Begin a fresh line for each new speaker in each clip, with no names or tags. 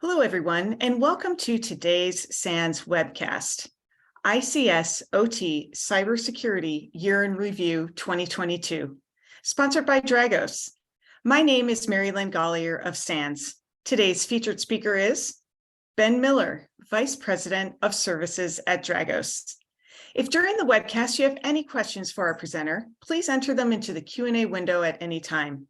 Hello, everyone, and welcome to today's SANS webcast, ICS OT Cybersecurity Year in Review 2022, sponsored by Dragos. My name is Mary Lynn Gollier of SANS. Today's featured speaker is Ben Miller, Vice President of Services at Dragos. If during the webcast you have any questions for our presenter, please enter them into the Q&A window at any time.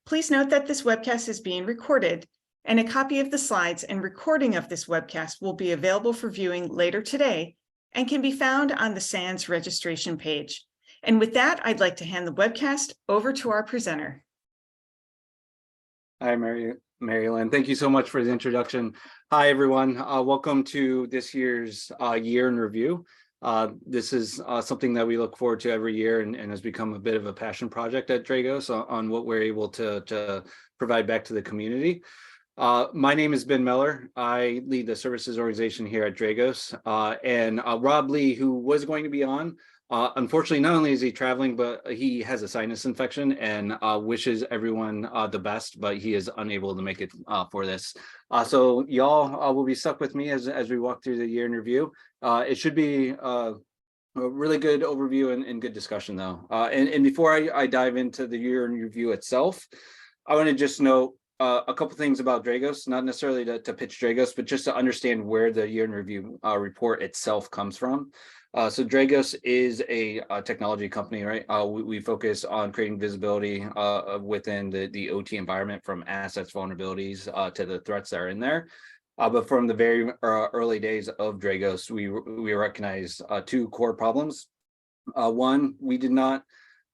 Please note that this webcast is being recorded, and a copy of the slides and recording of this webcast will be available for viewing later today and can be found on the SANS registration page. And with that, I'd like to hand the webcast over to our presenter.
Hi, Mary Lynn. Thank you so much for the introduction. Hi, everyone. Welcome to this year's year in review. This is something that we look forward to every year and has become a bit of a passion project at Dragos on what we're able to provide back to the community. My name is Ben Miller. I lead the services organization here at Dragos, and Rob Lee, who was going to be on, unfortunately, not only is he traveling, but he has a sinus infection and wishes everyone the best, but he is unable to make it for this. So y'all will be stuck with me as we walk through the year in review. It should be a really good overview and good discussion, though. And before I dive into the year in review itself, I want to just note a couple things about Dragos, not necessarily to pitch Dragos, but just to understand where the year in review report itself comes from. So Dragos is a technology company, right? We focus on creating visibility within the OT environment, from assets, vulnerabilities to the threats that are in there. But from the very early days of Dragos, we recognized two core problems. One, we did not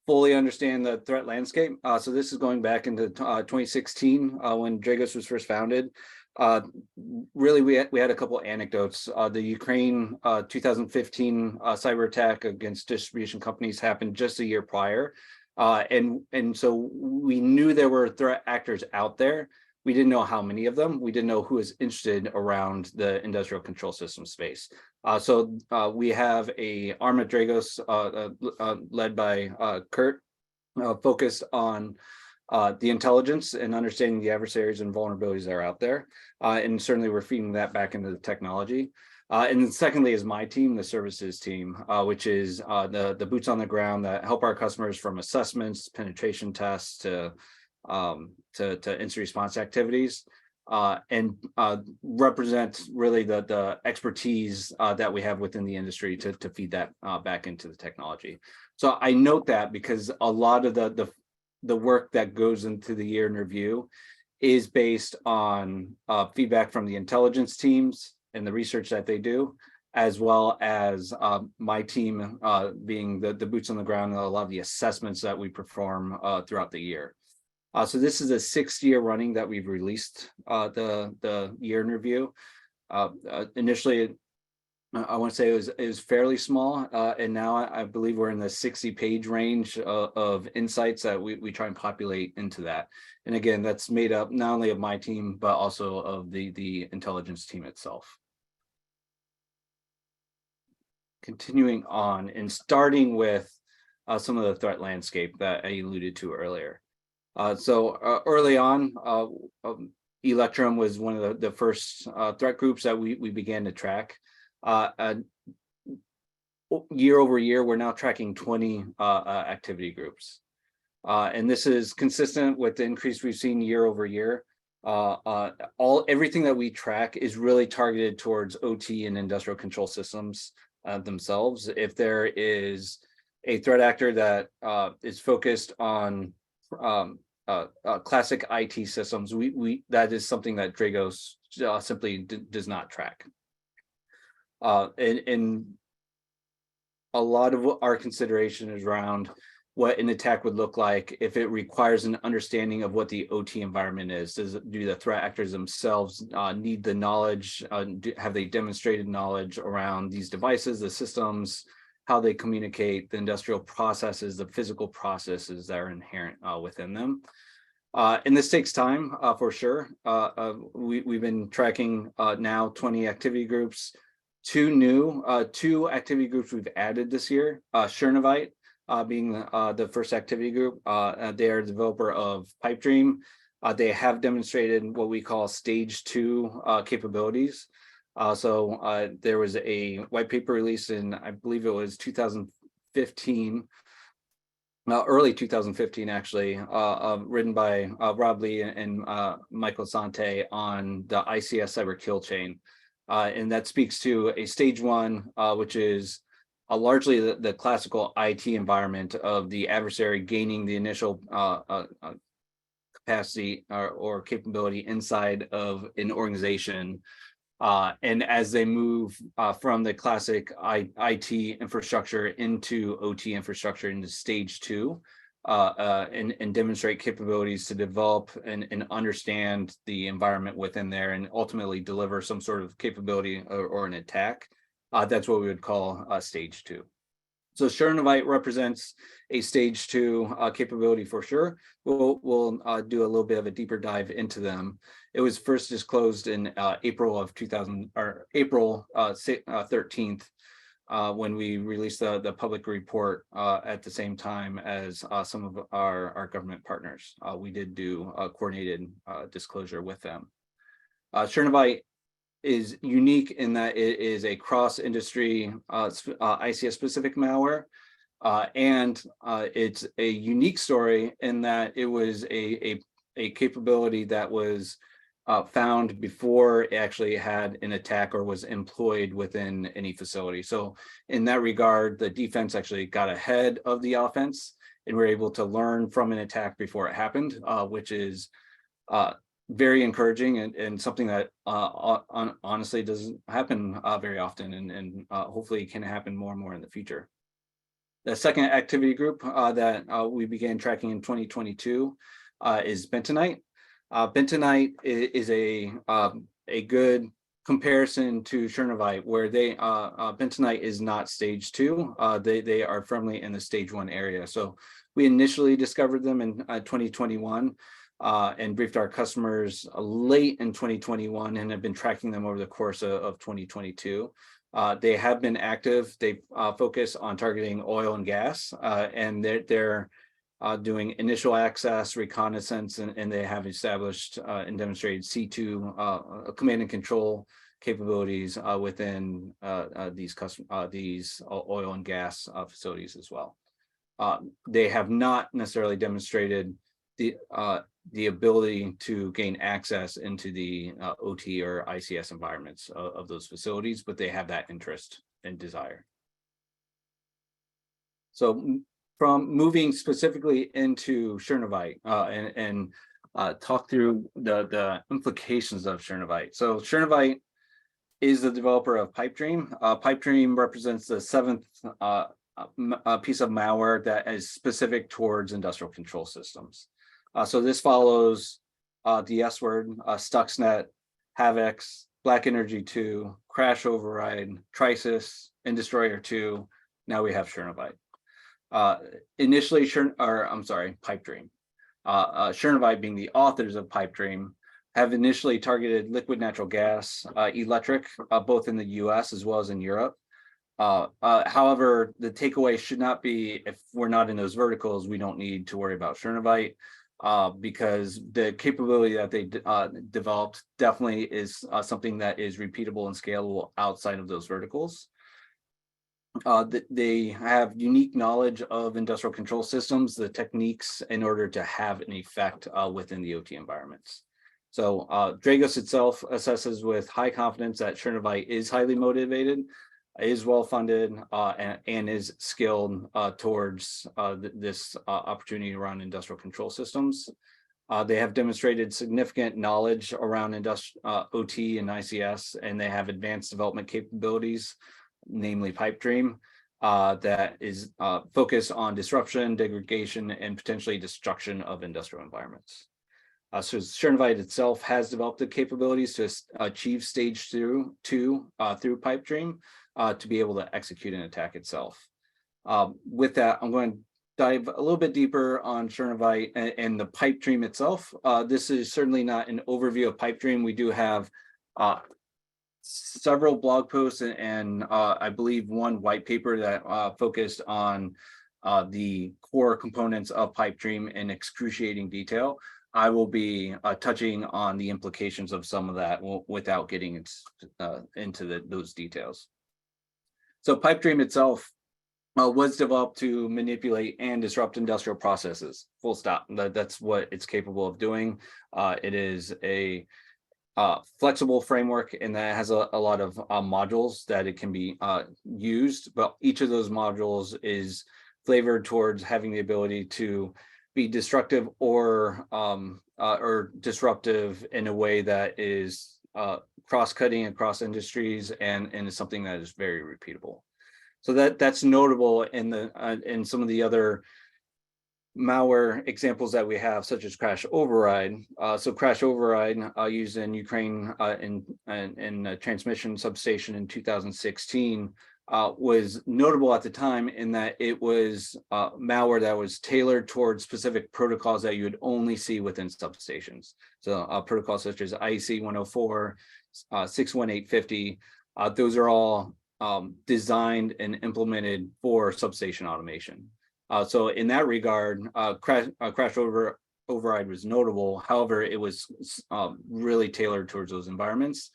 fully understand the threat landscape. So this is going back into 2016 when Dragos was first founded. Really, we had a couple anecdotes. The Ukraine 2015 cyber attack against distribution companies happened just a year prior. And so we knew there were threat actors out there. We didn't know how many of them. We didn't know who was interested around the industrial control system space. So we have a arm at Dragos led by Kurt, focused on the intelligence and understanding the adversaries and vulnerabilities that are out there. And certainly we're feeding that back into the technology. And then secondly is my team, the services team, which is the boots on the ground that help our customers from assessments, penetration tests to incident response activities, and represent really the expertise that we have within the industry to feed that back into the technology. So I note that because a lot of the work that goes into the year in review is based on feedback from the intelligence teams and the research that they do, as well as my team being the boots on the ground and a lot of the assessments that we perform throughout the year. So this is the 6th year running that we've released the year in review. Initially, I want to say it was fairly small, and now I believe we're in the 60-page range of insights that we try and populate into that. And again, that's made up not only of my team, but also of the intelligence team itself. Continuing on and starting with some of the threat landscape that I alluded to earlier. So early on, Electrum was one of the first threat groups that we began to track. Year over year, we're now tracking 20 activity groups. And this is consistent with the increase we've seen year over year. Everything that we track is really targeted towards OT and industrial control systems themselves. If there is a threat actor that is focused on classic IT systems, that is something that Dragos simply does not track. And a lot of our consideration is around what an attack would look like if it requires an understanding of what the OT environment is. Do the threat actors themselves need the knowledge? Have they demonstrated knowledge around these devices, the systems, how they communicate, the industrial processes, the physical processes that are inherent within them? And this takes time for sure. We've been tracking now 20 activity groups. Two activity groups we've added this year. Chernovite being the first activity group. They are a developer of Pipedream. They have demonstrated what we call stage 2 capabilities. So there was a white paper released in, I believe it was 2015, early 2015 actually, written by Rob Lee and Michael Sante on the ICS cyber kill chain. And that speaks to a stage 1, which is largely the classical IT environment of the adversary gaining the initial capacity or capability inside of an organization. And as they move from the classic IT infrastructure into OT infrastructure into stage 2, and demonstrate capabilities to develop and understand the environment within there and ultimately deliver some sort of capability or an attack, that's what we would call stage 2. So Chernovite represents a stage 2 capability for sure. We'll do a little bit of a deeper dive into them. It was first disclosed in April of 13th, when we released the public report at the same time as some of our government partners. We did do a coordinated disclosure with them. Chernovite is unique in that it is a cross-industry ICS-specific malware, and it's a unique story in that it was a capability that was found before it actually had an attack or was employed within any facility. So in that regard, the defense actually got ahead of the offense and were able to learn from an attack before it happened, which is very encouraging and something that honestly doesn't happen very often, and hopefully can happen more and more in the future. The second activity group that we began tracking in 2022 is bentonite. Bentonite is a good comparison to Chernovite, where bentonite is not stage 2. They are firmly in the stage 1 area. So we initially discovered them in 2021. And briefed our customers late in 2021 and have been tracking them over the course of 2022. They have been active. They focus on targeting oil and gas, and they're doing initial access, reconnaissance, and they have established and demonstrated C2 command and control capabilities within these oil and gas facilities as well. They have not necessarily demonstrated the ability to gain access into the OT or ICS environments of those facilities, but they have that interest and desire. So from moving specifically into Chernovite and talk through the implications of Chernovite. So Chernovite is the developer of Pipedream. Pipedream represents the 7th piece of malware that is specific towards industrial control systems. So this follows the S word, Stuxnet, Havix, Black Energy 2, Crash Override, Trisis, and Destroyer 2. Now we have Chernovite. Initially, Pipedream. Chernovite, being the authors of Pipedream, have initially targeted liquid natural gas, electric, both in the US as well as in Europe. However, the takeaway should not be, if we're not in those verticals, we don't need to worry about Chernovite. Because the capability that they developed definitely is something that is repeatable and scalable outside of those verticals. They have unique knowledge of industrial control systems, the techniques in order to have an effect within the OT environments. So Dragos itself assesses with high confidence that Chernovite is highly motivated, is well-funded, and is skilled towards this opportunity around industrial control systems. They have demonstrated significant knowledge around OT and ICS, and they have advanced development capabilities, namely Pipedream, that is focused on disruption, degradation, and potentially destruction of industrial environments. So Chernovite itself has developed the capabilities to achieve stage 2 through Pipedream, to be able to execute an attack itself. With that, I'm going to dive a little bit deeper on Chernovite and the Pipedream itself. This is certainly not an overview of Pipedream. We do have several blog posts and I believe one white paper that focused on the core components of Pipedream in excruciating detail. I will be touching on the implications of some of that without getting into those details. So Pipedream itself was developed to manipulate and disrupt industrial processes. Full stop. That's what it's capable of doing. It is a flexible framework, and that has a lot of modules that it can be used, but each of those modules is flavored towards having the ability to be destructive or disruptive in a way that is cross-cutting across industries and is something that is very repeatable. So that's notable in some of the other malware examples that we have, such as crash override. So crash override used in Ukraine in a transmission substation in 2016 was notable at the time in that it was malware that was tailored towards specific protocols that you would only see within substations. So protocols such as IEC 104, 61850, those are all designed and implemented for substation automation. So in that regard, crash override was notable. However, it was really tailored towards those environments.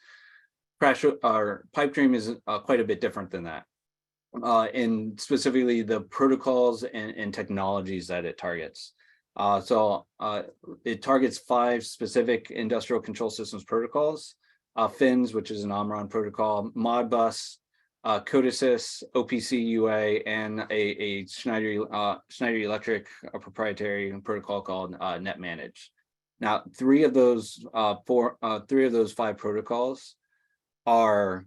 Pipedream is quite a bit different than that, and specifically the protocols and technologies that it targets. So it targets 5 specific industrial control systems protocols: FINS, which is an Omron protocol; Modbus, Codesys, OPC UA, and a Schneider Electric proprietary protocol called NetManage. Now, 3 of those 5 protocols are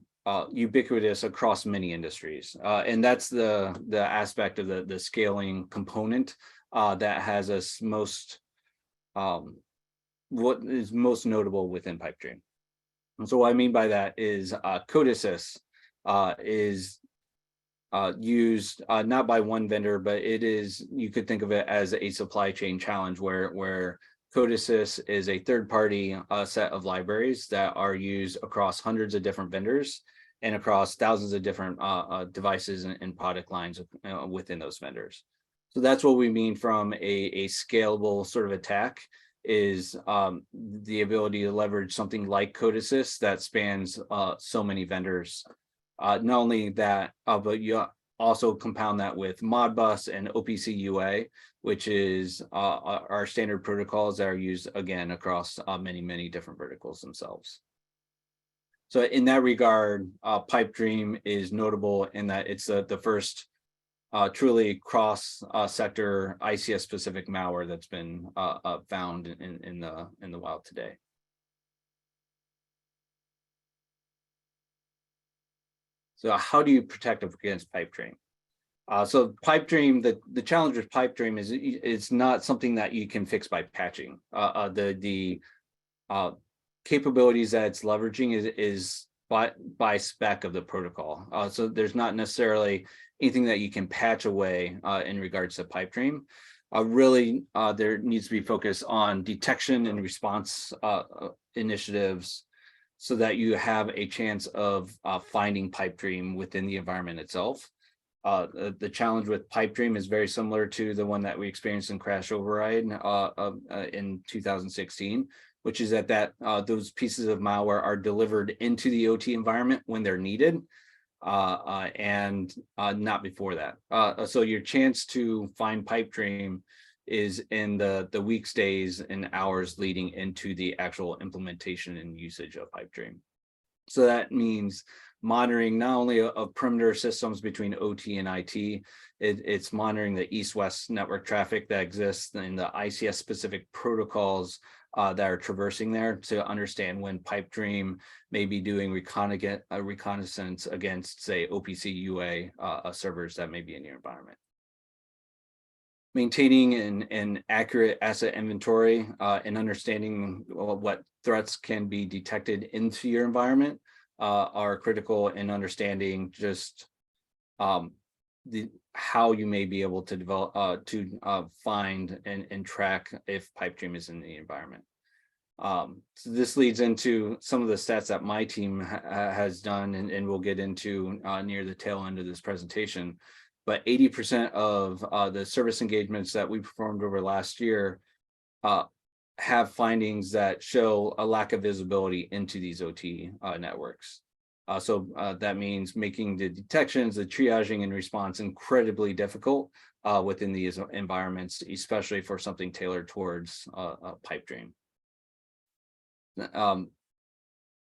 ubiquitous across many industries, and that's the aspect of the scaling component that has us most what is most notable within Pipedream. And so what I mean by that is Codesys is used not by one vendor, but it is, you could think of it as a supply chain challenge where Codesys is a third-party set of libraries that are used across hundreds of different vendors and across thousands of different devices and product lines within those vendors. So that's what we mean from a scalable sort of attack, is the ability to leverage something like Codesys that spans so many vendors. Not only that, but you also compound that with Modbus and OPC UA, which is our standard protocols that are used again across many different verticals themselves. So in that regard, Pipedream is notable in that it's the first truly cross-sector ICS-specific malware that's been found in the wild today. So how do you protect against Pipedream? So Pipedream, the challenge with Pipedream is it's not something that you can fix by patching. The capabilities that it's leveraging is by spec of the protocol. So there's not necessarily anything that you can patch away in regards to Pipedream. Really, there needs to be focus on detection and response initiatives, so that you have a chance of finding Pipedream within the environment itself. The challenge with Pipedream is very similar to the one that we experienced in crash override in 2016, which is that those pieces of malware are delivered into the OT environment when they're needed, and not before that. So your chance to find Pipedream is in the weeks, days, and hours leading into the actual implementation and usage of Pipedream. So that means monitoring not only of perimeter systems between OT and IT, it's monitoring the east-west network traffic that exists in the ICS specific protocols that are traversing there, to understand when Pipedream may be doing reconnaissance against, say, OPC UA servers that may be in your environment. Maintaining an accurate asset inventory and understanding what threats can be detected into your environment are critical in understanding just how you may be able to develop find and track if Pipedream is in the environment. So this leads into some of the stats that my team has done, and we'll get into near the tail end of this presentation. But 80% of the service engagements that we performed over last year have findings that show a lack of visibility into these OT networks. So that means making the detections, the triaging and response incredibly difficult within these environments, especially for something tailored towards Pipedream.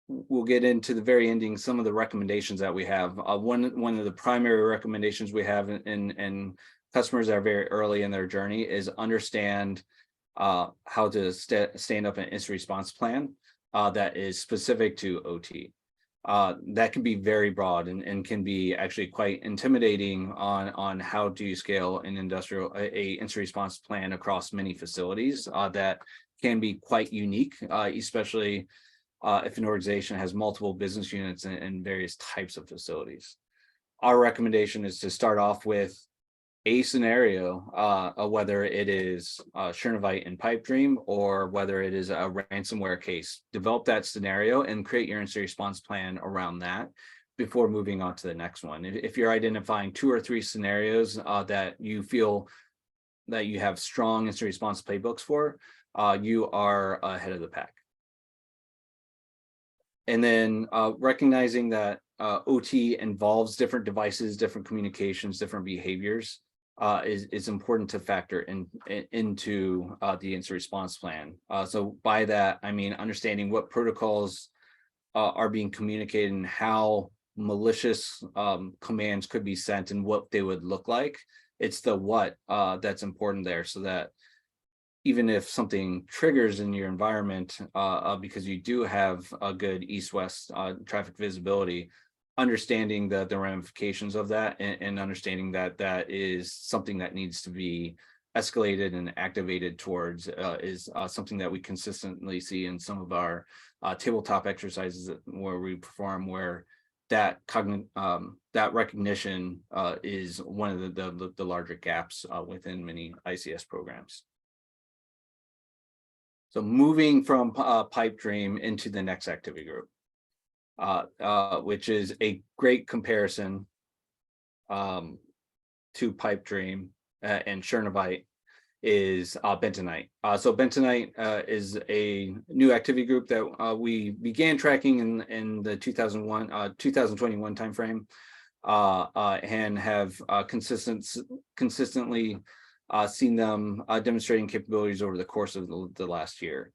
We'll get into the very ending some of the recommendations that we have. One of the primary recommendations we have in customers that are very early in their journey is understand how to stand up an incident response plan that is specific to OT. That can be very broad and can be actually quite intimidating on how do you scale an incident response plan across many facilities. That can be quite unique, especially if an organization has multiple business units and various types of facilities. Our recommendation is to start off with a scenario, whether it is Chernovite and Pipedream or whether it is a ransomware case. Develop that scenario and create your incident response plan around that before moving on to the next one. If you're identifying 2 or 3 scenarios that you feel that you have strong incident response playbooks for, you are ahead of the pack. And then recognizing that OT involves different devices, different communications, different behaviors is important to factor into the incident response plan. So by that, I mean understanding what protocols are being communicated and how malicious commands could be sent and what they would look like. It's the what that's important there, so that even if something triggers in your environment, because you do have a good east-west traffic visibility, understanding the ramifications of that and understanding that that is something that needs to be escalated and activated towards is something that we consistently see in some of our tabletop exercises where we perform, where that recognition is one of the larger gaps within many ICS programs. So moving from Pipedream into the next activity group, which is a great comparison to Pipedream and Chernovite, is Bentonite. So Bentonite is a new activity group that we began tracking in the 2021 timeframe, and have consistently seen them demonstrating capabilities over the course of the last year.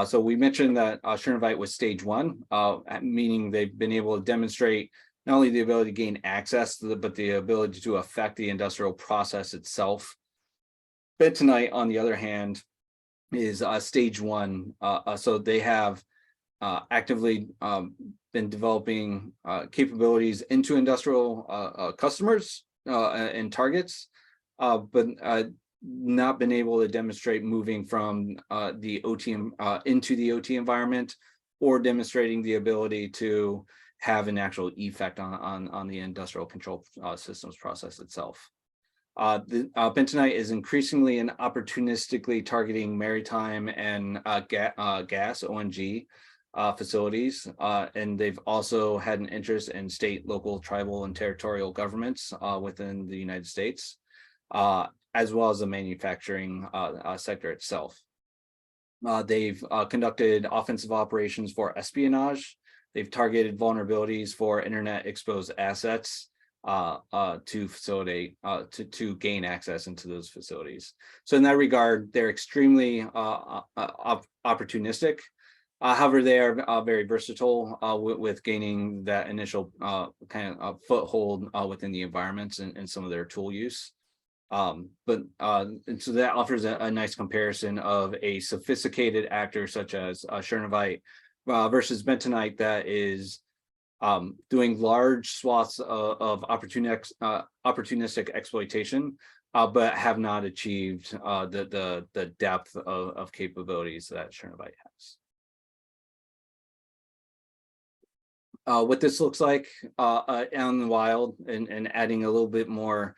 So we mentioned that Chernovite was stage 1, meaning they've been able to demonstrate not only the ability to gain access to but the ability to affect the industrial process itself. Bentonite, on the other hand, is stage 1. So they have actively been developing capabilities into industrial customers and targets, but not been able to demonstrate moving from the OT into the OT environment, or demonstrating the ability to have an actual effect on the industrial control systems process itself. Bentonite is increasingly and opportunistically targeting maritime and gas (ONG) facilities, and they've also had an interest in state, local, tribal, and territorial governments within the United States, as well as the manufacturing sector itself. They've conducted offensive operations for espionage. They've targeted vulnerabilities for internet exposed assets to facilitate to gain access into those facilities. So in that regard, they're extremely opportunistic. However, they are very versatile with gaining that initial kind of foothold within the environments and some of their tool use. And so that offers a nice comparison of a sophisticated actor such as Chernovite versus Bentonite that is doing large swaths of opportunistic exploitation, but have not achieved the depth of capabilities that Chernovite has. What this looks like out in the wild, and adding a little bit more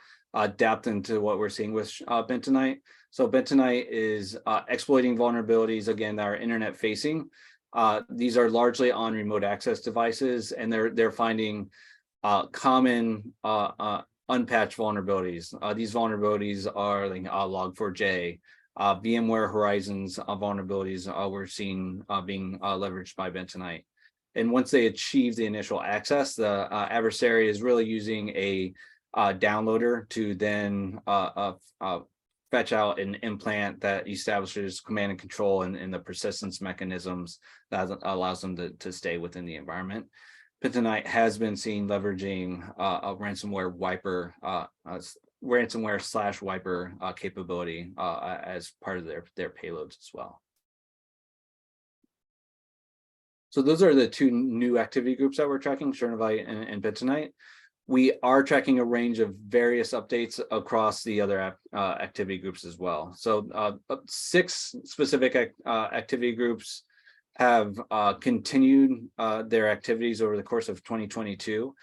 depth into what we're seeing with Bentonite. So Bentonite is exploiting vulnerabilities, again, that are internet facing. These are largely on remote access devices, and they're finding common unpatched vulnerabilities. These vulnerabilities are like Log4j, VMware Horizons vulnerabilities we're seeing being leveraged by Bentonite. And once they achieve the initial access, the adversary is really using a downloader to then fetch out an implant that establishes command and control and the persistence mechanisms that allows them to stay within the environment. Bentonite has been seen leveraging a ransomware wiper, ransomware/wiper capability as part of their payloads as well. So those are the two new activity groups that we're tracking, Chernivite and Bentonite. We are tracking a range of various updates across the other activity groups as well. So 6 specific activity groups have continued their activities over the course of 2022.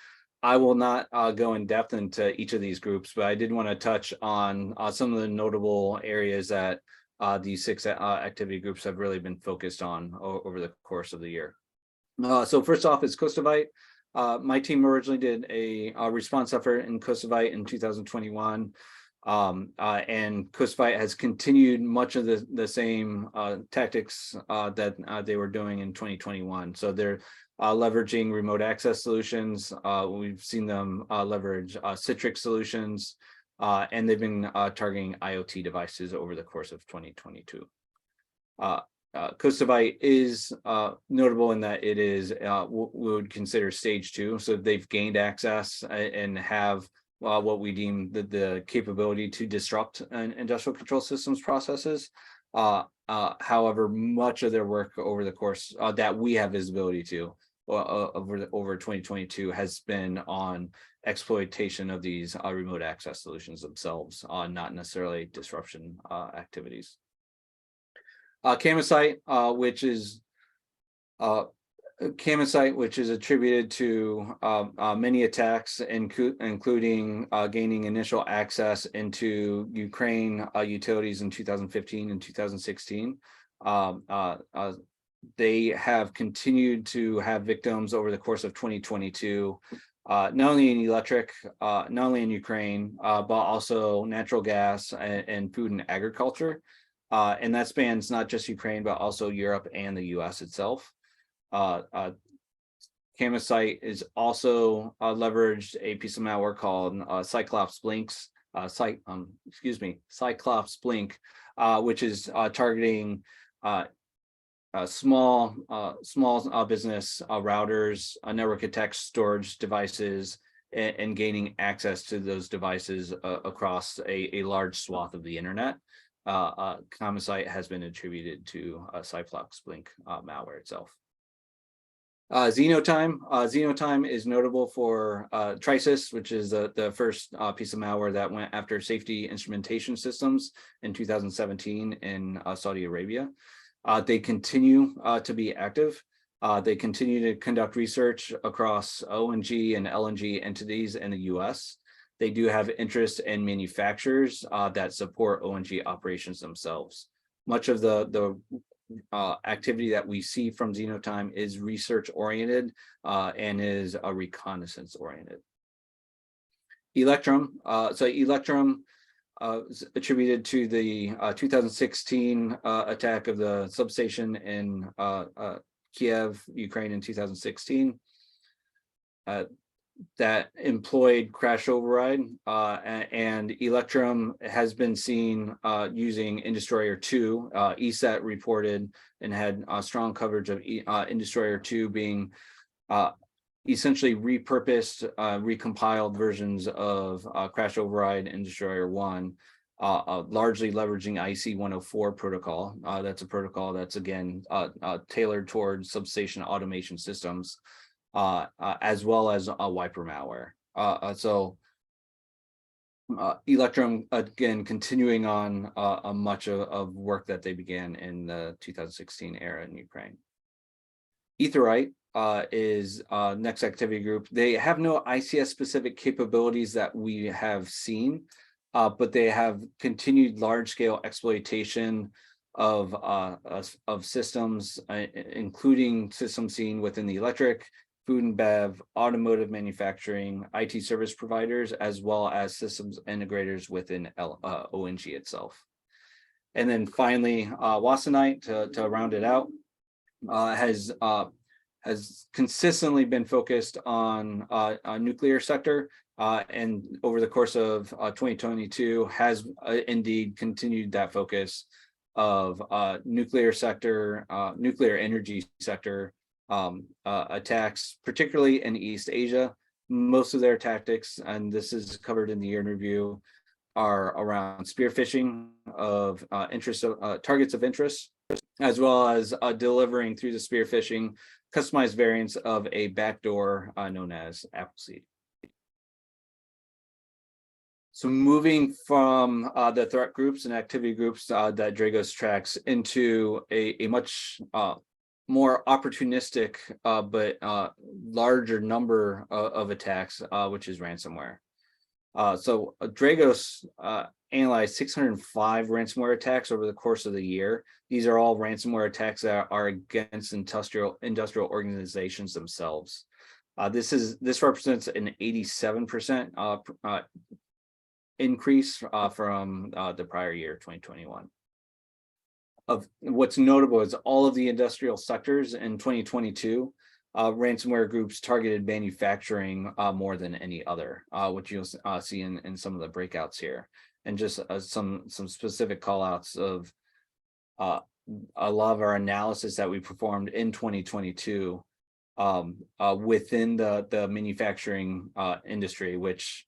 I will not go in depth into each of these groups, but I did want to touch on some of the notable areas that these 6 activity groups have really been focused on over the course of the year. So first off is Kosovo. My team originally did a response effort in Kosovo in 2021, and Kosovo has continued much of the same tactics that they were doing in 2021. So they're leveraging remote access solutions. We've seen them leverage Citrix solutions, and they've been targeting IoT devices over the course of 2022. Kosovo is notable in that it is we would consider stage 2. So they've gained access and have what we deem the capability to disrupt industrial control systems processes. However, much of their work over the course that we have visibility to over 2022 has been on exploitation of these remote access solutions themselves, not necessarily disruption activities. Camosite, which is attributed to many attacks, including gaining initial access into Ukraine utilities in 2015 and 2016. They have continued to have victims over the course of 2022, not only in electric, not only in Ukraine, but also natural gas and food and agriculture. And that spans not just Ukraine, but also Europe and the US itself. Camosite is also leveraged a piece of malware called Cyclops Blink, which is targeting small business routers, network attached storage devices, and gaining access to those devices across a large swath of the internet. Camosite has been attributed to Cyclops Blink malware itself. Xenotime is notable for Trisis, which is the first piece of malware that went after safety instrumentation systems in 2017 in Saudi Arabia. They continue to be active. They continue to conduct research across ONG and LNG entities in the US. They do have interest in manufacturers that support ONG operations themselves. Much of the activity that we see from Xenotime is research oriented and is reconnaissance oriented. Electrum, Electrum is attributed to the 2016 attack of the substation in Kiev, Ukraine in 2016. That employed crash override, and Electrum has been seen using Indestroyer 2. ESET reported and had strong coverage of Indestroyer 2 being essentially repurposed, recompiled versions of crash override and Indestroyer 1, largely leveraging IC104 protocol. That's a protocol that's again tailored towards substation automation systems. As well as a wiper malware. Electrum, again, continuing on much of work that they began in the 2016 era in Ukraine. Etherite is next activity group. They have no ICS specific capabilities that we have seen, but they have continued large scale exploitation of systems, including systems seen within the electric, food and bev, automotive manufacturing, IT service providers, as well as systems integrators within ONG itself. And then finally, Wassenite to round it out has consistently been focused on nuclear sector, and over the course of 2022 has indeed continued that focus of nuclear sector, nuclear energy sector attacks, particularly in East Asia. Most of their tactics, and this is covered in the year in review, are around spear phishing of targets of interest, as well as delivering through the spear phishing customized variants of a backdoor known as Appleseed. So moving from the threat groups and activity groups that Dragos tracks into a much more opportunistic but larger number of attacks, which is ransomware. So Dragos analyzed 605 ransomware attacks over the course of the year. These are all ransomware attacks that are against industrial organizations themselves. This represents an 87% increase from the prior year, 2021. Of what's notable is all of the industrial sectors in 2022. Ransomware groups targeted manufacturing more than any other, which you'll see in some of the breakouts here, and just some specific call outs of a lot of our analysis that we performed in 2022 within the manufacturing industry, which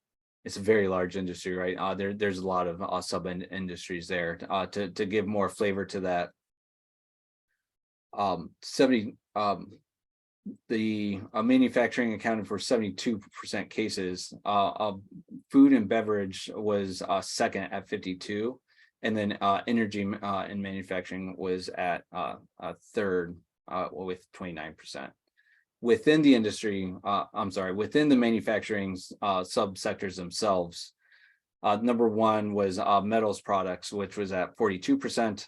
is a very large industry, right? There's a lot of sub industries there. To give more flavor to that, the manufacturing accounted for 72% cases. Food and beverage was second at 52, and then energy and manufacturing was at third with 29%. Within the industry, within the manufacturing subsectors themselves, number one was metals products, which was at 42%.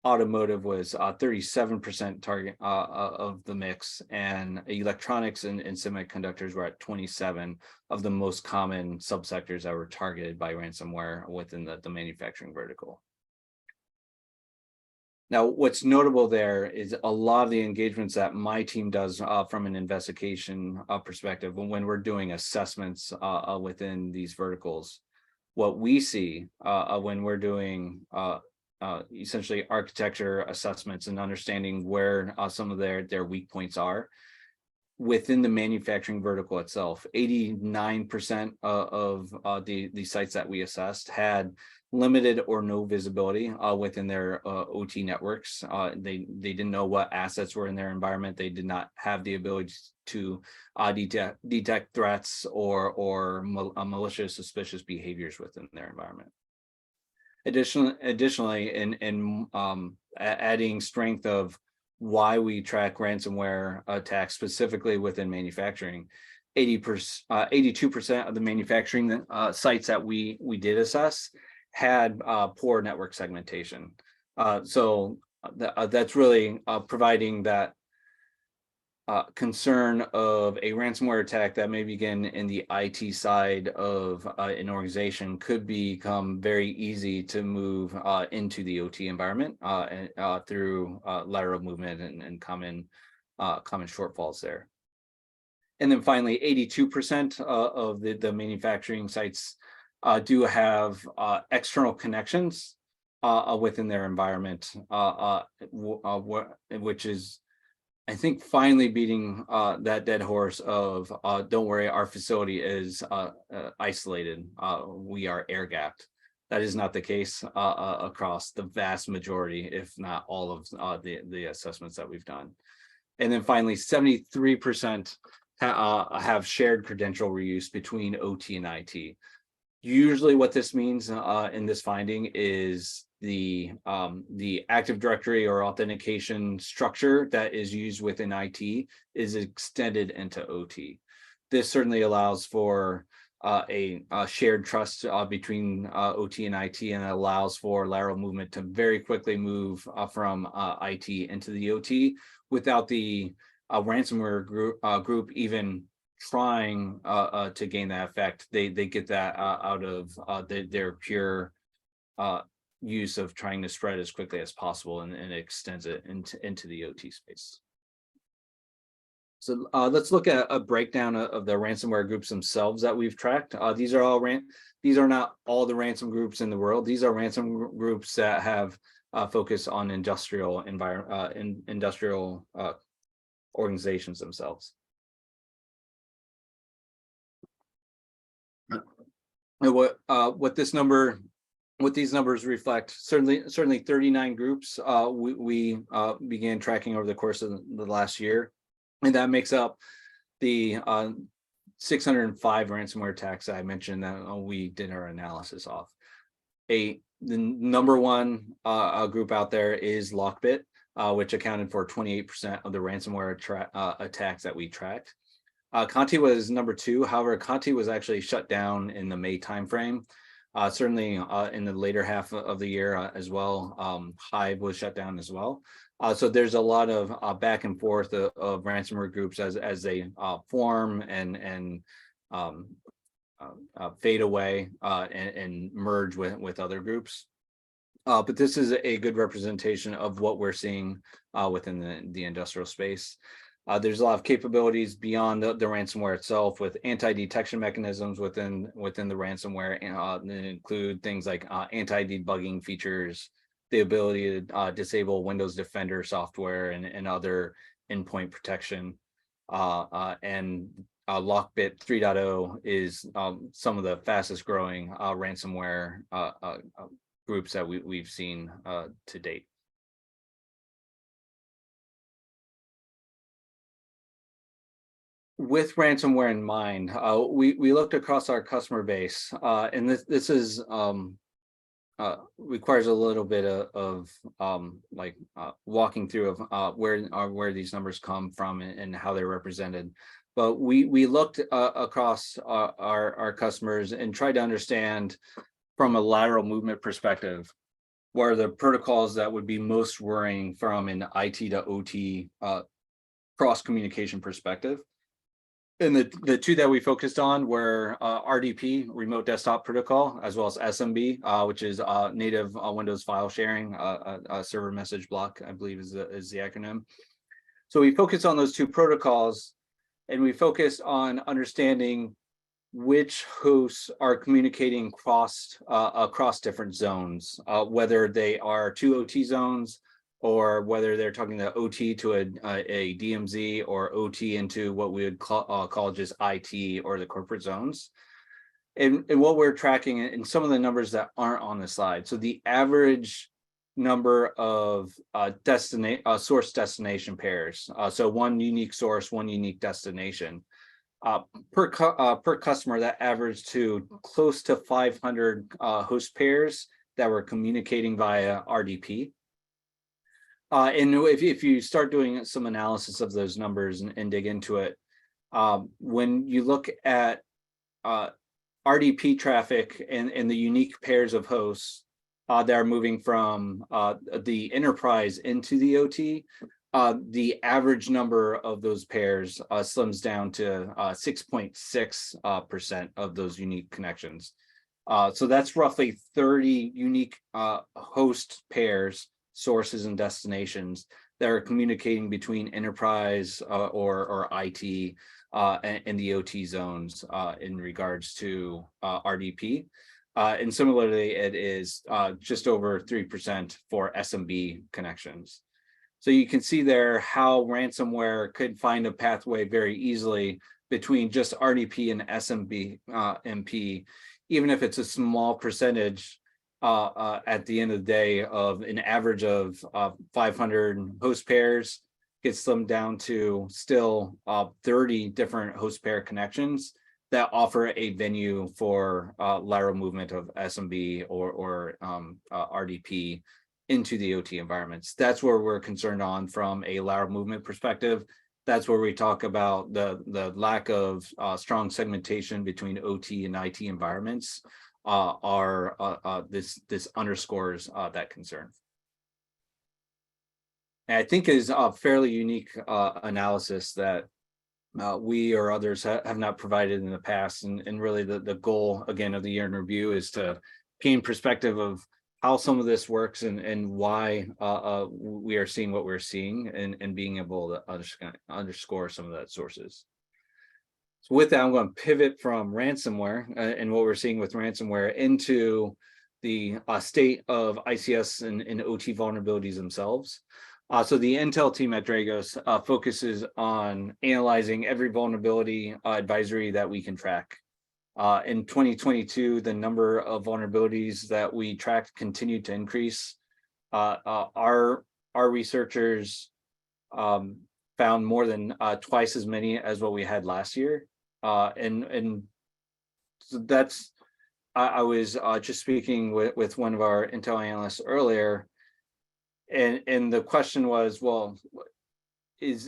Automotive was 37% target of the mix, and electronics and semiconductors were at 27 of the most common subsectors that were targeted by ransomware within the manufacturing vertical. Now, what's notable there is a lot of the engagements that my team does from an investigation perspective when we're doing assessments within these verticals. What we see when we're doing essentially architecture assessments and understanding where some of their weak points are within the manufacturing vertical itself. 89% of the sites that we assessed had limited or no visibility within their OT networks. They didn't know what assets were in their environment. They did not have the ability to detect threats or malicious, suspicious behaviors within their environment. Additionally, in adding strength of why we track ransomware attacks specifically within manufacturing, 82% of the manufacturing sites that we did assess had poor network segmentation. So that's really providing that concern of a ransomware attack that may begin in the IT side of an organization could become very easy to move into the OT environment through lateral movement and common shortfalls there. And then finally, 82% of the manufacturing sites do have external connections within their environment, which is, I think, finally beating that dead horse of don't worry, our facility is isolated. We are air gapped. That is not the case across the vast majority, if not all of the assessments that we've done. And then finally, 73% have shared credential reuse between OT and IT. Usually what this means in this finding is the Active Directory or authentication structure that is used within IT is extended into OT. This certainly allows for a shared trust between OT and IT, and it allows for lateral movement to very quickly move from IT into the OT without the ransomware group even trying to gain that effect. They get that out of their pure use of trying to spread as quickly as possible, and it extends it into the OT space. So let's look at a breakdown of the ransomware groups themselves that we've tracked. These are not all the ransom groups in the world. These are ransom groups that have focus on industrial organizations themselves. And what these numbers reflect, certainly 39 groups we began tracking over the course of the last year, and that makes up the 605 ransomware attacks I mentioned that we did our analysis of. The number one group out there is Lockbit, which accounted for 28% of the ransomware attacks that we tracked. Conti was number two. However, Conti was actually shut down in the May timeframe. Certainly in the later half of the year as well. Hive was shut down as well. So there's a lot of back and forth of ransomware groups as they form and fade away and merge with other groups. But this is a good representation of what we're seeing within the industrial space. There's a lot of capabilities beyond the ransomware itself, with anti-detection mechanisms within the ransomware, and include things like anti-debugging features, the ability to disable Windows Defender software and other endpoint protection. And Lockbit 3.0 is some of the fastest growing ransomware groups that we've seen to date. With ransomware in mind, we looked across our customer base, and this is requires a little bit of walking through of where these numbers come from and how they're represented. But we looked across our customers and tried to understand from a lateral movement perspective what are the protocols that would be most worrying from an IT to OT cross communication perspective. And the two that we focused on were RDP, Remote Desktop Protocol, as well as SMB, which is native Windows file sharing, server message block, I believe is the acronym. So we focused on those two protocols, and we focused on understanding which hosts are communicating across different zones, whether they are two OT zones, or whether they're talking to OT to a DMZ, or OT into what we would call just IT or the corporate zones. And what we're tracking, and some of the numbers that aren't on the slide. So the average number of source destination pairs. So one unique source, one unique destination. Per customer, that averaged to close to 500 host pairs that were communicating via RDP. And if you start doing some analysis of those numbers and dig into it, when you look at RDP traffic and the unique pairs of hosts that are moving from the enterprise into the OT, the average number of those pairs slims down to 6.6% of those unique connections. So that's roughly 30 unique host pairs, sources and destinations that are communicating between enterprise or IT and the OT zones in regards to RDP. And similarly, it is just over 3% for SMB connections. So you can see there how ransomware could find a pathway very easily between just RDP and SMB MP, even if it's a small percentage at the end of the day of an average of 500 host pairs, gets them down to still 30 different host pair connections that offer a venue for lateral movement of SMB or RDP into the OT environments. That's where we're concerned on from a lateral movement perspective. That's where we talk about the lack of strong segmentation between OT and IT environments. This underscores that concern. And I think is a fairly unique analysis that we or others have not provided in the past. And really the goal, again, of the year in review is to gain perspective of how some of this works and why we are seeing what we're seeing, and being able to underscore some of that sources. So with that, I'm going to pivot from ransomware and what we're seeing with ransomware into the state of ICS and OT vulnerabilities themselves. So the Intel team at Dragos focuses on analyzing every vulnerability advisory that we can track. In 2022, the number of vulnerabilities that we tracked continued to increase. Our researchers found more than twice as many as what we had last year. And so that's, I was just speaking with one of our Intel analysts earlier, and the question was, well, is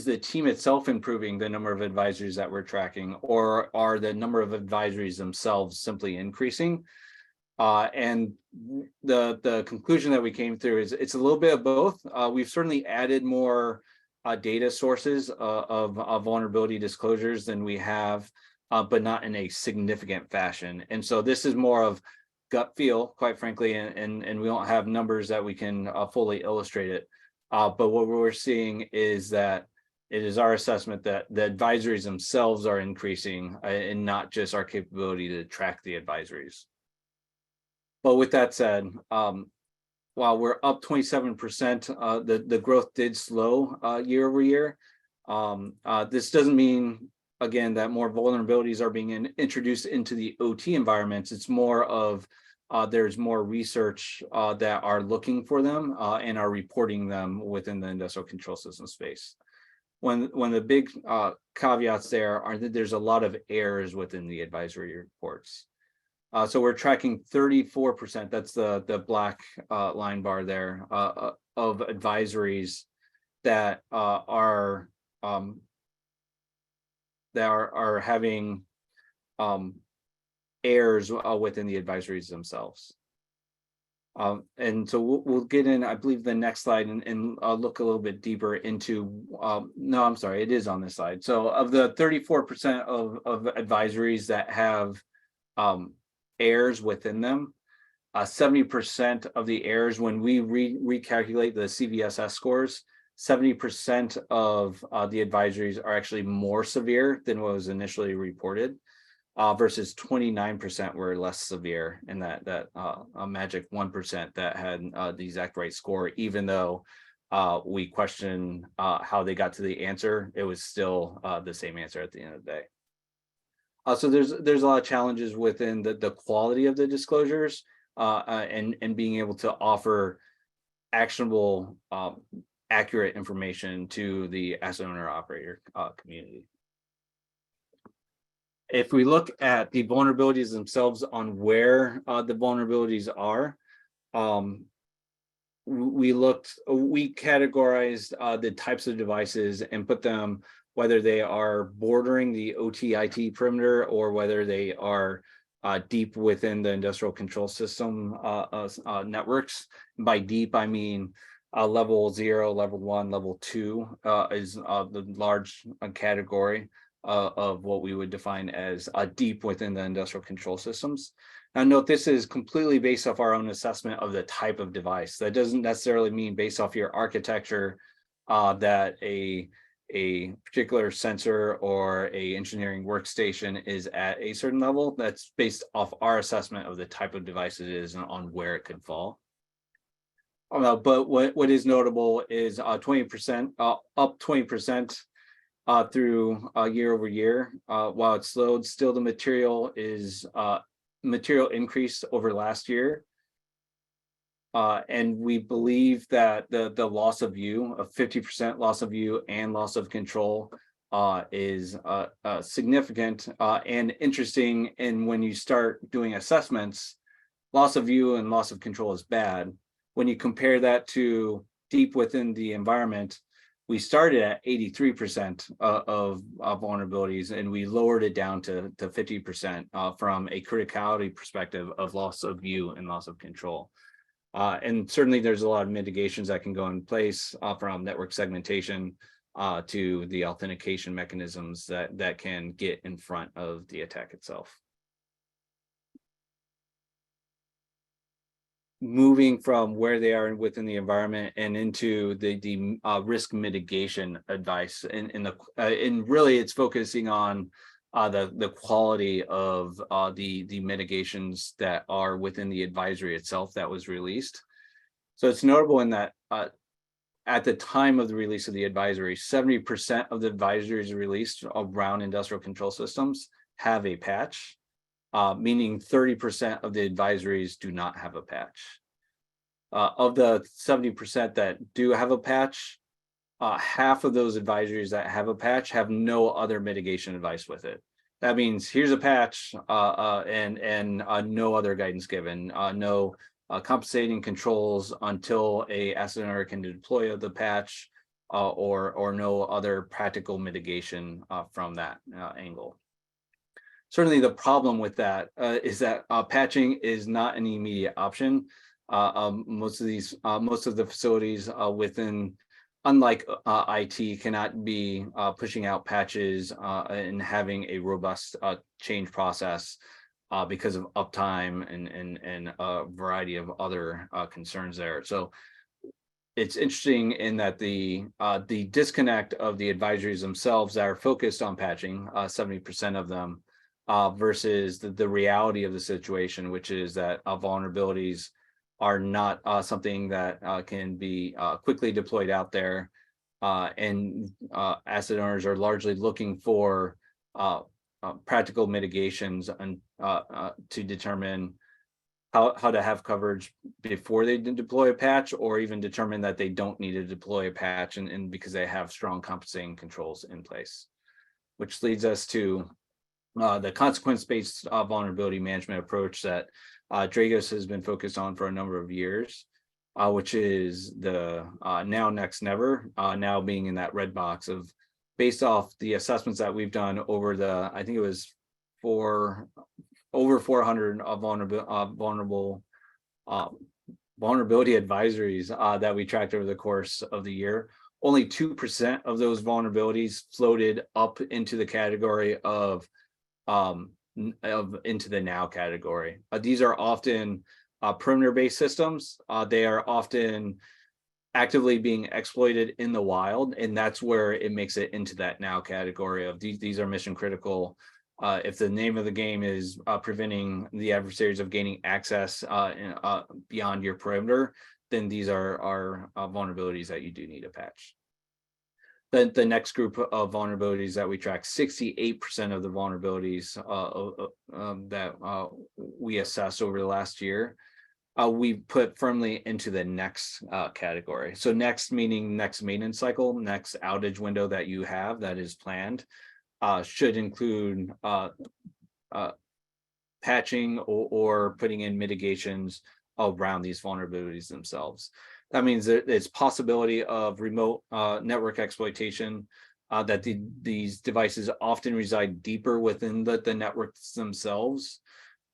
the team itself improving the number of advisories that we're tracking, or are the number of advisories themselves simply increasing? And the conclusion that we came through is it's a little bit of both. We've certainly added more data sources of vulnerability disclosures than we have, but not in a significant fashion. And so this is more of gut feel, quite frankly, and we don't have numbers that we can fully illustrate it. But what we're seeing is that it is our assessment that the advisories themselves are increasing, and not just our capability to track the advisories. But with that said, while we're up 27%, the growth did slow year over year. This doesn't mean, again, that more vulnerabilities are being introduced into the OT environments. It's more of there's more research that are looking for them and are reporting them within the industrial control system space. One of the big caveats there are that there's a lot of errors within the advisory reports. So we're tracking 34%, that's the black line bar there, of advisories that are having errors within the advisories themselves. And so we'll get in, I believe, the next slide and look a little bit deeper into, no, I'm sorry, it is on this slide. So of the 34% of advisories that have errors within them, 70% of the errors, when we recalculate the CVSS scores, 70% of the advisories are actually more severe than what was initially reported, versus 29% were less severe, and that a magic 1% that had the exact right score. Even though we question how they got to the answer, it was still the same answer at the end of the day. So there's a lot of challenges within the quality of the disclosures, and being able to offer actionable, accurate information to the asset owner operator community. If we look at the vulnerabilities themselves on where the vulnerabilities are, we categorized the types of devices and put them, whether they are bordering the OT/IT perimeter or whether they are deep within the industrial control system networks. By deep, I mean level 0, level 1, level 2 is the large category of what we would define as deep within the industrial control systems. Now note, this is completely based off our own assessment of the type of device. That doesn't necessarily mean based off your architecture that a particular sensor or a engineering workstation is at a certain level. That's based off our assessment of the type of device it is and on where it could fall. But what is notable is 20%, up 20% through year over year. While it's slowed, still the material increase over last year. And we believe that the loss of view, of 50% loss of view and loss of control is significant and interesting. And when you start doing assessments, loss of view and loss of control is bad. When you compare that to deep within the environment, we started at 83% of vulnerabilities, and we lowered it down to 50% from a criticality perspective of loss of view and loss of control. And certainly there's a lot of mitigations that can go in place from network segmentation to the authentication mechanisms that can get in front of the attack itself. moving from where they are within the environment and into the risk mitigation advice. And really it's focusing on the quality of the mitigations that are within the advisory itself that was released. So it's notable in that at the time of the release of the advisory, 70% of the advisories released around industrial control systems have a patch, meaning 30% of the advisories do not have a patch. Of the 70% that do have a patch, half of those advisories that have a patch have no other mitigation advice with it. That means here's a patch and no other guidance given, no compensating controls until a asset owner can deploy the patch, or no other practical mitigation from that angle. Certainly the problem with that is that patching is not an immediate option. Most of the facilities within, unlike IT, cannot be pushing out patches and having a robust change process because of uptime and a variety of other concerns there. So it's interesting in that the disconnect of the advisories themselves that are focused on patching, 70% of them, versus the reality of the situation, which is that vulnerabilities are not something that can be quickly deployed out there, and asset owners are largely looking for practical mitigations and to determine how to have coverage before they deploy a patch, or even determine that they don't need to deploy a patch and because they have strong compensating controls in place. Which leads us to the consequence-based vulnerability management approach that Dragos has been focused on for a number of years, which is the now, next, never, now being in that red box of, based off the assessments that we've done over the, I think it was over 400 vulnerability advisories that we tracked over the course of the year. Only 2% of those vulnerabilities floated up into the category of into the now category. These are often perimeter-based systems. They are often actively being exploited in the wild, and that's where it makes it into that now category of these are mission critical. If the name of the game is preventing the adversaries of gaining access beyond your perimeter, then these are vulnerabilities that you do need a patch. Then the next group of vulnerabilities that we track, 68% of the vulnerabilities that we assessed over the last year, we put firmly into the next category. So next meaning next maintenance cycle, next outage window that you have that is planned, should include patching or putting in mitigations around these vulnerabilities themselves. That means that it's possibility of remote network exploitation, that these devices often reside deeper within the networks themselves,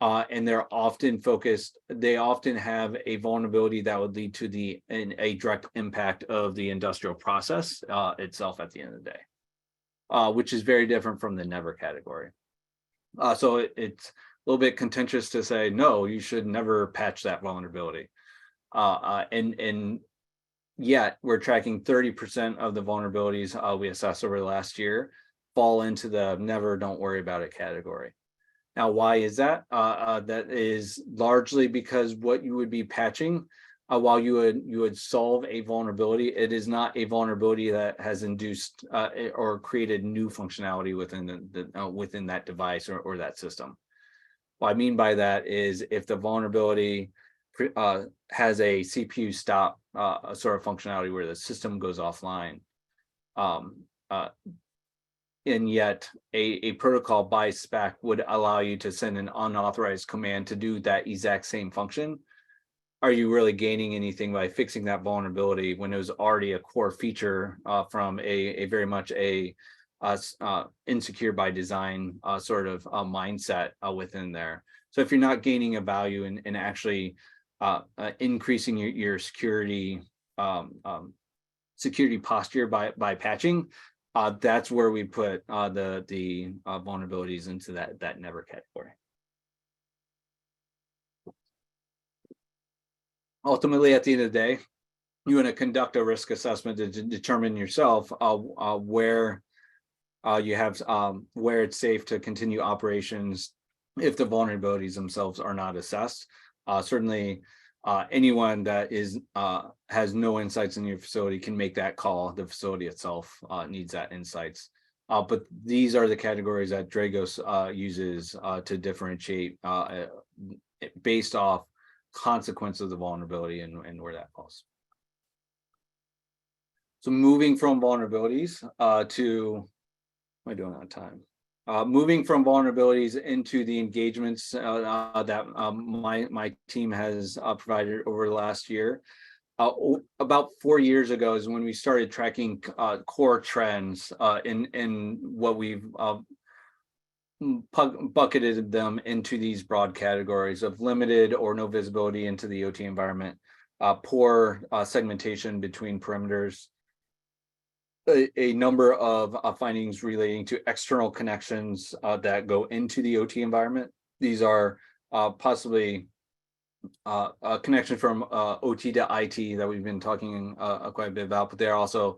and they're often focused. They often have a vulnerability that would lead to a direct impact of the industrial process itself at the end of the day, which is very different from the never category. So it's a little bit contentious to say, no, you should never patch that vulnerability. And yet we're tracking 30% of the vulnerabilities we assessed over the last year fall into the never, don't worry about it category. Now, why is that? That is largely because what you would be patching, while you would solve a vulnerability, it is not a vulnerability that has induced or created new functionality within that device or that system. What I mean by that is if the vulnerability has a CPU stop sort of functionality where the system goes offline, and yet a protocol by spec would allow you to send an unauthorized command to do that exact same function, are you really gaining anything by fixing that vulnerability when it was already a core feature from a very much a insecure by design sort of mindset within there? So if you're not gaining a value in actually increasing your security security posture by patching, that's where we put the vulnerabilities into that never category. ultimately, at the end of the day, you want to conduct a risk assessment to determine yourself where you have where it's safe to continue operations if the vulnerabilities themselves are not assessed. Certainly, anyone that is has no insights in your facility can make that call. The facility itself needs that insights. But these are the categories that Dragos uses to differentiate based off consequence of the vulnerability and where that falls. So moving from vulnerabilities to, what am I doing on time? Moving from vulnerabilities into the engagements that my team has provided over the last year. About 4 years ago is when we started tracking core trends in what we've bucketed them into these broad categories of limited or no visibility into the OT environment, poor segmentation between perimeters, a number of findings relating to external connections that go into the OT environment. These are possibly a connection from OT to IT that we've been talking quite a bit about, but there are also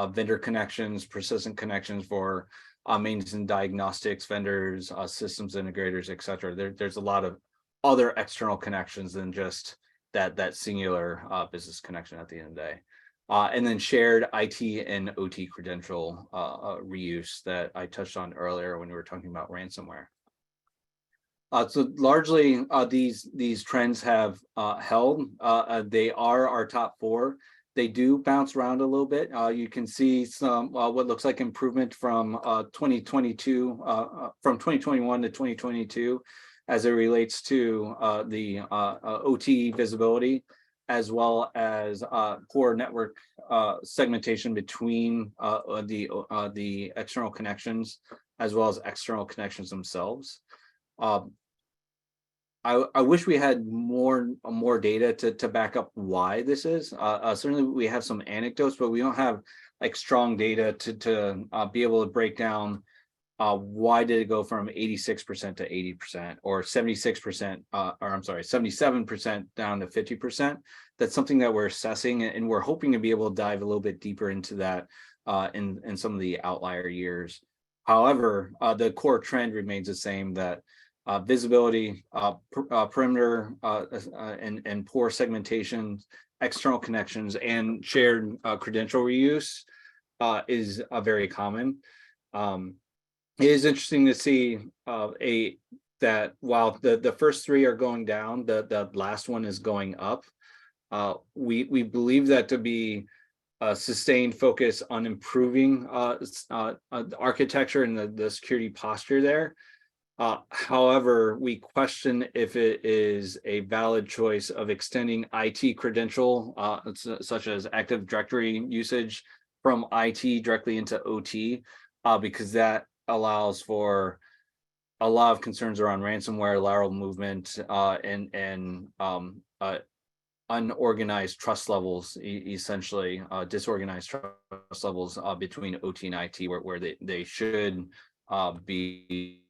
vendor connections, persistent connections for maintenance and diagnostics vendors, systems integrators, et cetera. There's a lot of other external connections than just that singular business connection at the end of the day. And then shared IT and OT credential reuse that I touched on earlier when we were talking about ransomware. So largely, these trends have held. They are our top 4. They do bounce around a little bit. You can see some what looks like improvement from 2022, from 2021 to 2022, as it relates to the OT visibility, as well as poor network segmentation between the external connections, as well as external connections themselves. I wish we had more data to back up why this is. Certainly, we have some anecdotes, but we don't have like strong data to be able to break down why did it go from 86% to 80% or 76%, or I'm sorry, 77% down to 50%. That's something that we're assessing, and we're hoping to be able to dive a little bit deeper into that in some of the outlier years. However, the core trend remains the same, that visibility, perimeter, and poor segmentation, external connections, and shared credential reuse is very common. It is interesting to see that while the first 3 are going down, the last one is going up. We believe that to be a sustained focus on improving the architecture and the security posture there. However, we question if it is a valid choice of extending IT credential, such as Active Directory usage, from IT directly into OT, because that allows for a lot of concerns around ransomware, lateral movement, and unorganized trust levels, essentially disorganized trust levels between OT and IT, where they should be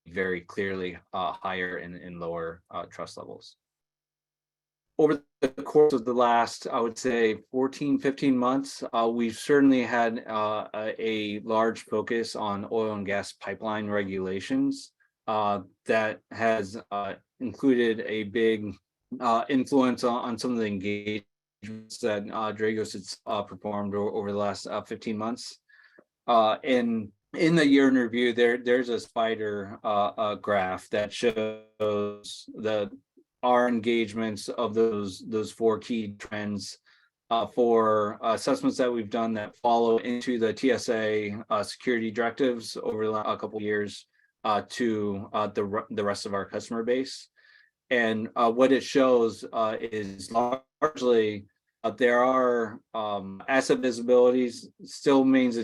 very clearly higher and lower trust levels. Over the course of the last, I would say, 14, 15 months, we've certainly had a large focus on oil and gas pipeline regulations that has included a big influence on some of the engagements that Dragos has performed over the last 15 months. In the year in review, there's a spider graph that shows our engagements of those 4 key trends for assessments that we've done that follow into the TSA security directives over the last couple of years to the rest of our customer base. And what it shows is largely there are asset visibilities still remains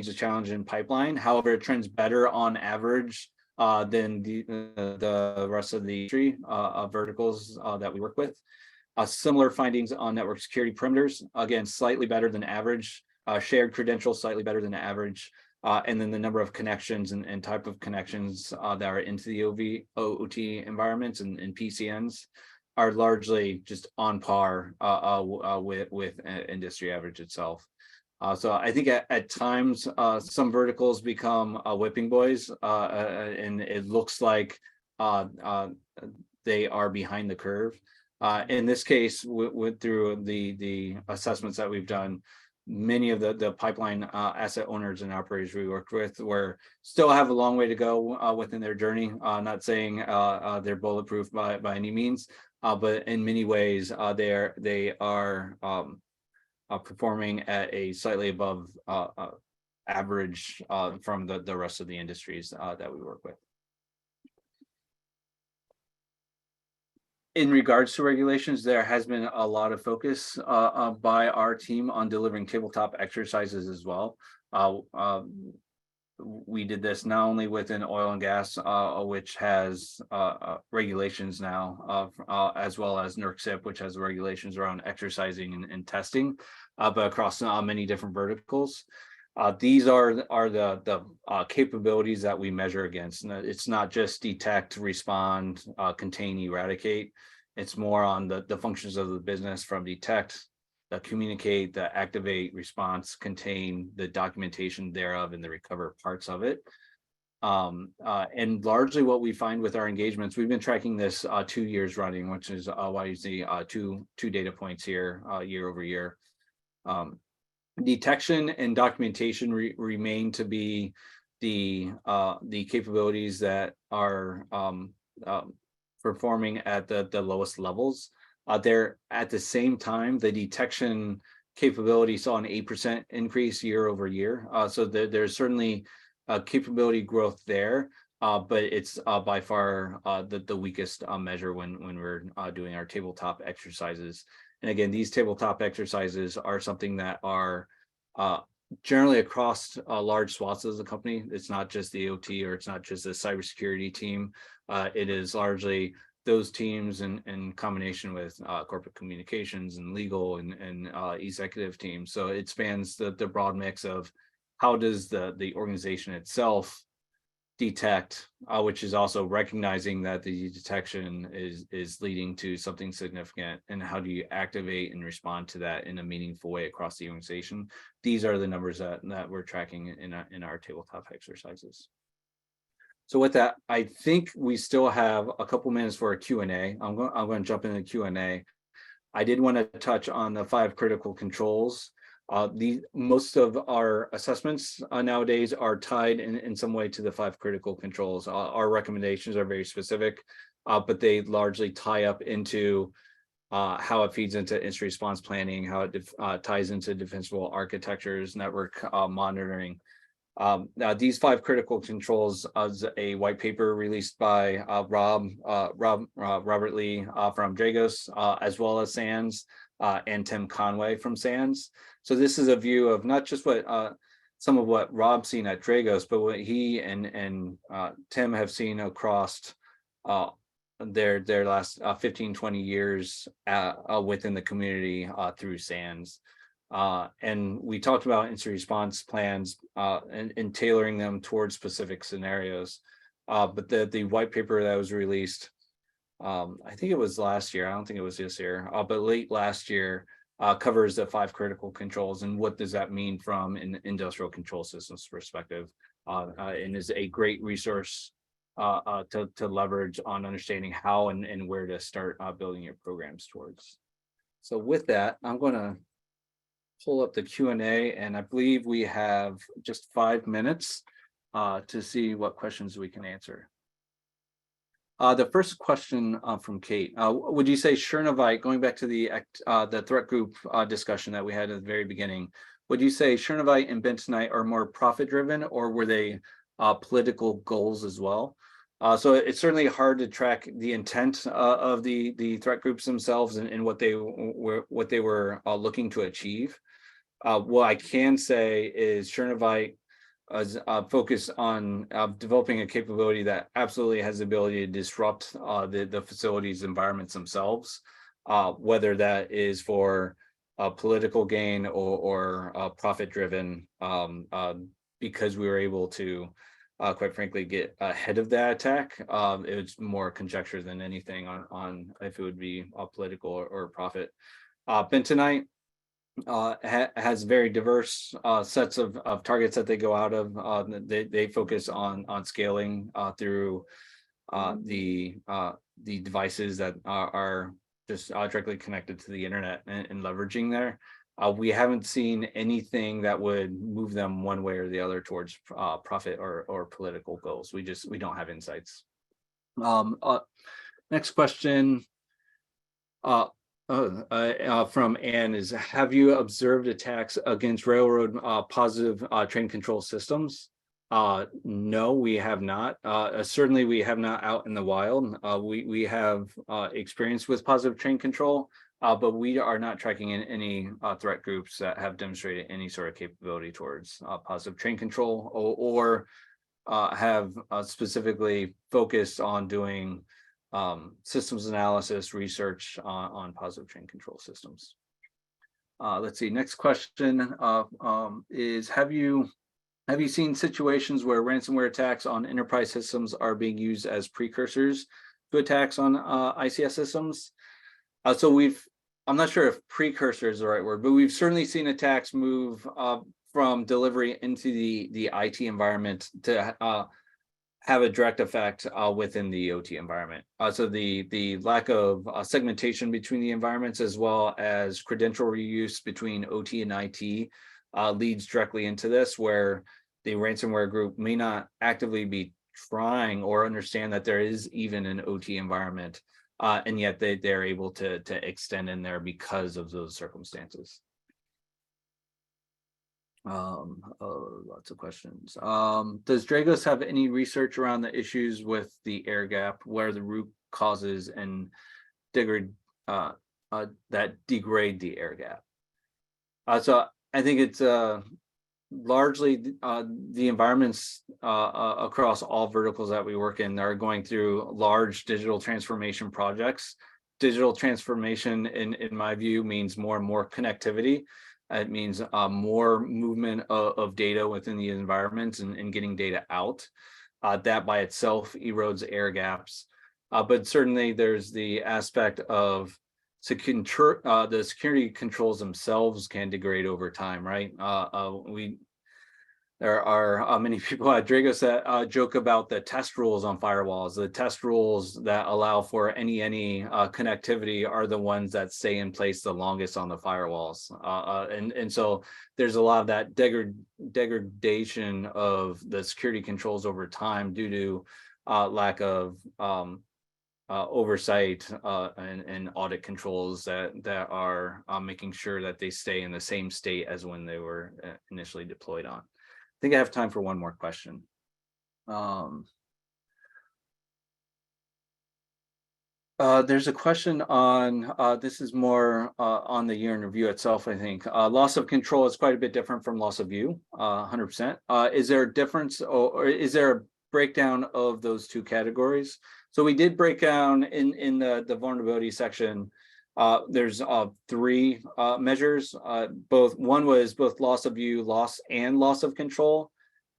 a challenge in pipeline. However, it trends better on average than the rest of the industry verticals that we work with. Similar findings on network security perimeters, again, slightly better than average. Shared credentials, slightly better than average. And then the number of connections and type of connections that are into the OT environments and PCNs are largely just on par with industry average itself. So I think at times some verticals become whipping boys, and it looks like they are behind the curve. In this case, through the assessments that we've done, many of the pipeline asset owners and operators we worked with still have a long way to go within their journey. Not saying they're bulletproof by any means, but in many ways they are performing at a slightly above average from the rest of the industries that we work with. In regards to regulations, there has been a lot of focus by our team on delivering tabletop exercises as well. We did this not only within oil and gas, which has regulations now, as well as NERC-CIP, which has regulations around exercising and testing, but across many different verticals. These are the capabilities that we measure against. And it's not just detect, respond, contain, eradicate. It's more on the functions of the business, from detect, the communicate, the activate, response, contain, the documentation thereof, and the recover parts of it. And largely what we find with our engagements, we've been tracking this 2 years running, which is why you see two data points here, year over year. Detection and documentation remain to be the capabilities that are performing at the lowest levels. There, at the same time, the detection capability saw an 8% increase year over year. So there's certainly capability growth there, but it's by far the weakest measure when we're doing our tabletop exercises. And again, these tabletop exercises are something that are generally across large swaths of the company. It's not just the OT, or it's not just the cybersecurity team. It is largely those teams in combination with corporate communications and legal and executive teams. So it spans the broad mix of how does the organization itself detect, which is also recognizing that the detection is leading to something significant, and how do you activate and respond to that in a meaningful way across the organization. These are the numbers that we're tracking in our tabletop exercises. So with that, I think we still have a couple minutes for a Q&A. I'm going to jump into Q&A. I did want to touch on the 5 critical controls. Most of our assessments nowadays are tied in some way to the 5 critical controls. Our recommendations are very specific, but they largely tie up into how it feeds into incident response planning, how it ties into defensible architectures, network monitoring. Now, these 5 critical controls is a white paper released by Robert Lee from Dragos, as well as SANS, and Tim Conway from SANS. So this is a view of not just what some of what Rob's seen at Dragos, but what he and Tim have seen across their last 15, 20 years within the community through SANS. And we talked about incident response plans and tailoring them towards specific scenarios. But the white paper that was released, I think it was last year, I don't think it was this year, but late last year, covers the 5 critical controls and what does that mean from an industrial control systems perspective, and is a great resource to leverage on understanding how and where to start building your programs towards. So with that, I'm going to pull up the Q&A, and I believe we have just 5 minutes to see what questions we can answer. The first question from Kate, would you say Chernovite, going back to the threat group discussion that we had at the very beginning, would you say Chernovite and Bentonite are more profit driven, or were they political goals as well? So it's certainly hard to track the intent of the threat groups themselves and what they were looking to achieve. What I can say is Chernovite is focused on developing a capability that absolutely has the ability to disrupt the facilities environments themselves, whether that is for political gain or profit driven, because we were able to quite frankly, get ahead of that attack. It was more conjecture than anything on if it would be political or profit. Bentonite has very diverse sets of targets that they go out of. They focus on scaling through the devices that are just directly connected to the internet and leveraging there. We haven't seen anything that would move them one way or the other towards profit or political goals. We don't have insights. Next question from Anne is, have you observed attacks against railroad positive train control systems? No, we have not. Certainly we have not out in the wild. We have experience with positive train control, but we are not tracking in any threat groups that have demonstrated any sort of capability towards positive train control or have specifically focused on doing systems analysis research on positive train control systems. Let's see, next question is, have you seen situations where ransomware attacks on enterprise systems are being used as precursors to attacks on ICS systems? So I'm not sure if precursor is the right word, but we've certainly seen attacks move from delivery into the IT environment to have a direct effect within the OT environment. So the lack of segmentation between the environments, as well as credential reuse between OT and IT, leads directly into this, where the ransomware group may not actively be trying or understand that there is even an OT environment, and yet they're able to extend in there because of those circumstances. Lots of questions. Does Dragos have any research around the issues with the air gap, where the root causes and that degrade the air gap? So I think it's largely the environments across all verticals that we work in are going through large digital transformation projects. Digital transformation, in my view, means more and more connectivity. It means more movement of data within the environment and getting data out. That by itself erodes air gaps. But certainly there's the aspect of the security controls themselves can degrade over time, right? There are many people at Dragos that joke about the test rules on firewalls. The test rules that allow for any connectivity are the ones that stay in place the longest on the firewalls. And so there's a lot of that degradation of the security controls over time due to lack of oversight and audit controls that are making sure that they stay in the same state as when they were initially deployed on. I think I have time for one more question. There's a question on, this is more on the year in review itself, I think. Loss of control is quite a bit different from loss of view, 100%. Is there a difference or is there a breakdown of those two categories? So we did break down in the vulnerability section. There's three measures. One was both loss of view, loss of control.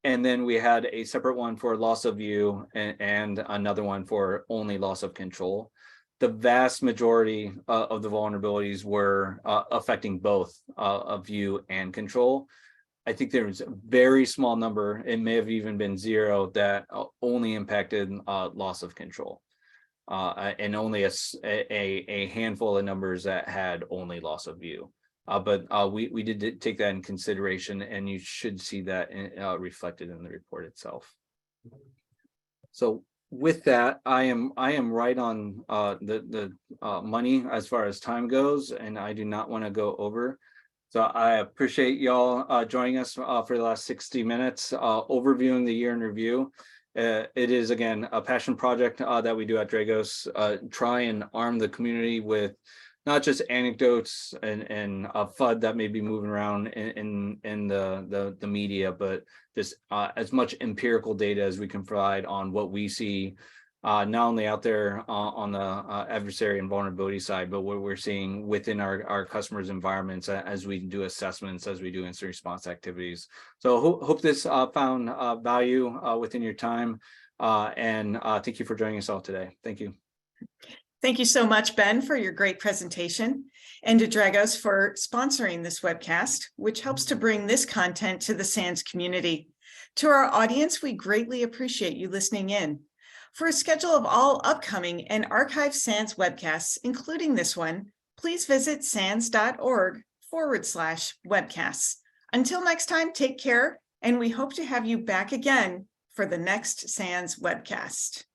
And then we had a separate one for loss of view and another one for only loss of control. The vast majority of the vulnerabilities were affecting both view and control. I think there was a very small number, it may have even been zero, that only impacted loss of control. And only a handful of numbers that had only loss of view. But we did take that in consideration, and you should see that reflected in the report itself. So with that, I am right on the money as far as time goes, and I do not want to go over. So I appreciate y'all joining us for the last 60 minutes, overviewing the year in review. It is, again, a passion project that we do at Dragos, try and arm the community with not just anecdotes and FUD that may be moving around in the media, but just as much empirical data as we can provide on what we see not only out there on the adversary and vulnerability side, but what we're seeing within our customers' environments as we do assessments, as we do incident response activities. So hope this found value within your time, and thank you for joining us all today. Thank you.
Thank you so much, Ben, for your great presentation, and to Dragos for sponsoring this webcast, which helps to bring this content to the SANS community. To our audience, we greatly appreciate you listening in. For a schedule of all upcoming and archived SANS webcasts, including this one, please visit sans.org/webcasts. Until next time, take care, and we hope to have you back again for the next SANS webcast.